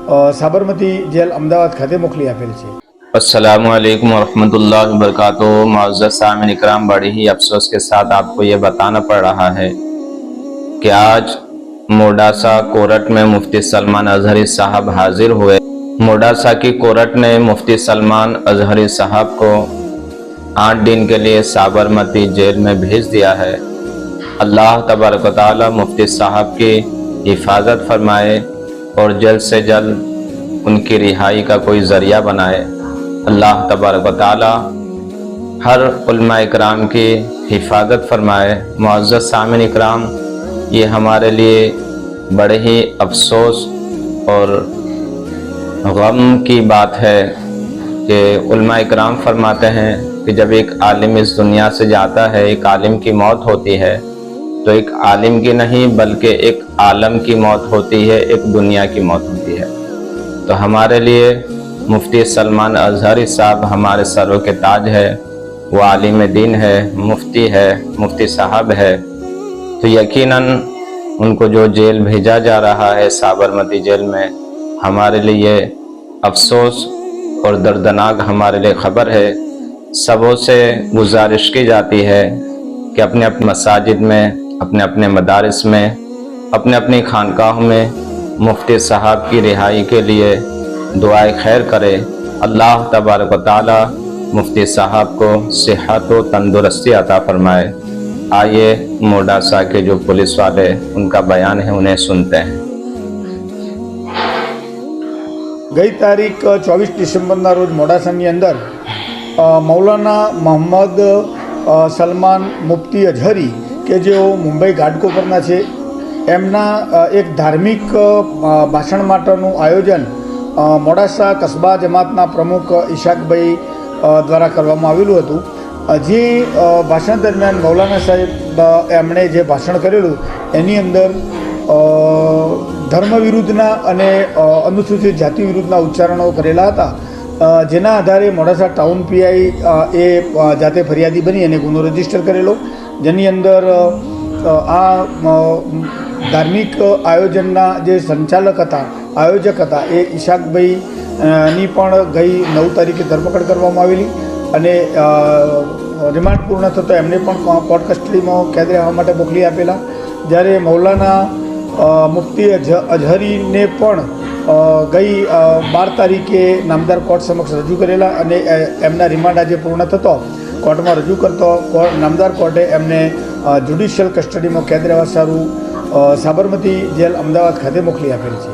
Sabarmati jail Ahmedabad ખાતે મોકલી આપેલ છે। अस्सलामु अलैकुम वरहमतुल्लाहि वबरकातुहू। मुअज़्ज़ज़ सामिन इकराम, बड़ी ही अफसोस के साथ आपको ये बताना पड़ रहा है कि आज मोडासा कोर्ट में मुफ्ती सलमान अजहरी साहब हाजिर हुए। मोडासा की कोर्ट ने मुफ्ती सलमान अजहरी साहब को 8 दिन के लिए साबरमती जेल में भेज दिया है। अल्लाह तबारक व तआला मुफ्ती साहब की हिफाजत फरमाए और जल्द से जल्द उनकी रिहाई का कोई ज़रिया बनाए। अल्लाह तबारक व तआला हर उलमा इकराम की हिफाजत फरमाए। मुअज़्ज़ज़ सामिन इकराम, ये हमारे लिए बड़े ही अफसोस और गम की बात है कि उलमा इकराम फरमाते हैं कि जब एक आलिम इस दुनिया से जाता है, एक आलिम की मौत होती है, तो एक आलिम की नहीं बल्कि एक आलम की मौत होती है, एक दुनिया की मौत होती है। तो हमारे लिए मुफ्ती सलमान अजहरी साहब हमारे सरों के ताज है। वो आलिम दीन है, मुफ्ती साहब है। तो यकीनन उनको जो जेल भेजा जा रहा है साबरमती जेल में, हमारे लिए अफसोस और दर्दनाक हमारे लिए ख़बर है। सबों से गुजारिश की जाती है कि अपने अपने मसाजिद में, अपने अपने मदारिस में, अपने अपनी खानकाहों में मुफ्ती साहब की रिहाई के लिए दुआए खैर करे। अल्लाह तबारक व तआला मुफ्ती साहब को सेहत व तंदुरुस्ती अता फरमाए। आइए मोडासा के जो पुलिस वाले उनका बयान है उन्हें सुनते हैं। गई तारीख 24 डिसेम्बरना रोज मोडासानी अंदर मौलाना मोहम्मद सलमान मुफ्ती अजहरी के जो मुंबई घाटकोपरना छे, एमना एक धार्मिक भाषण माटेनुं आयोजन मोडासा कस्बा जमातना प्रमुख ईशाकभाई द्वारा करवामां आवेलुं हतुं। जे भाषण दरमियान मौलाना साहेब एमणे जे भाषण करेलुं एनी अंदर धर्म विरुद्धना अने अनुसूचित जाति विरुद्धना उच्चारणो करेला हता, जेना आधारे मोडासा टाउन पीआई ए जाते फरियादी बनी अने गुनो रजिस्टर करेलो, जेनी अंदर आ धार्मिक आयोजनना जे संचालक हता, आयोजक हता, ए ईशाकभाई ની પણ ગઈ 9 તારીખે ધરપકડ કરવામાં આવેલી અને રિમાન્ડ પૂર્ણ થતાં એમને પણ કોર્ટ કસ્ટડીમાં કેદ રહેવા માટે મોકલી આપેલા। જ્યારે મૌલાના મુફ્તી અજહરીને પણ ગઈ 12 તારીખે નામદાર કોર્ટ સમક્ષ રજૂ કરેલા અને એમના રિમાન્ડ આજે પૂર્ણ થતો કોર્ટમાં રજૂ કરતો નામદાર કોર્ટે એમને જ્યુડિશિયલ કસ્ટડીમાં કેદ રહેવા સારું સાબરમતી જેલ અમદાવાદ ખાતે મોકલી આપેલ છે।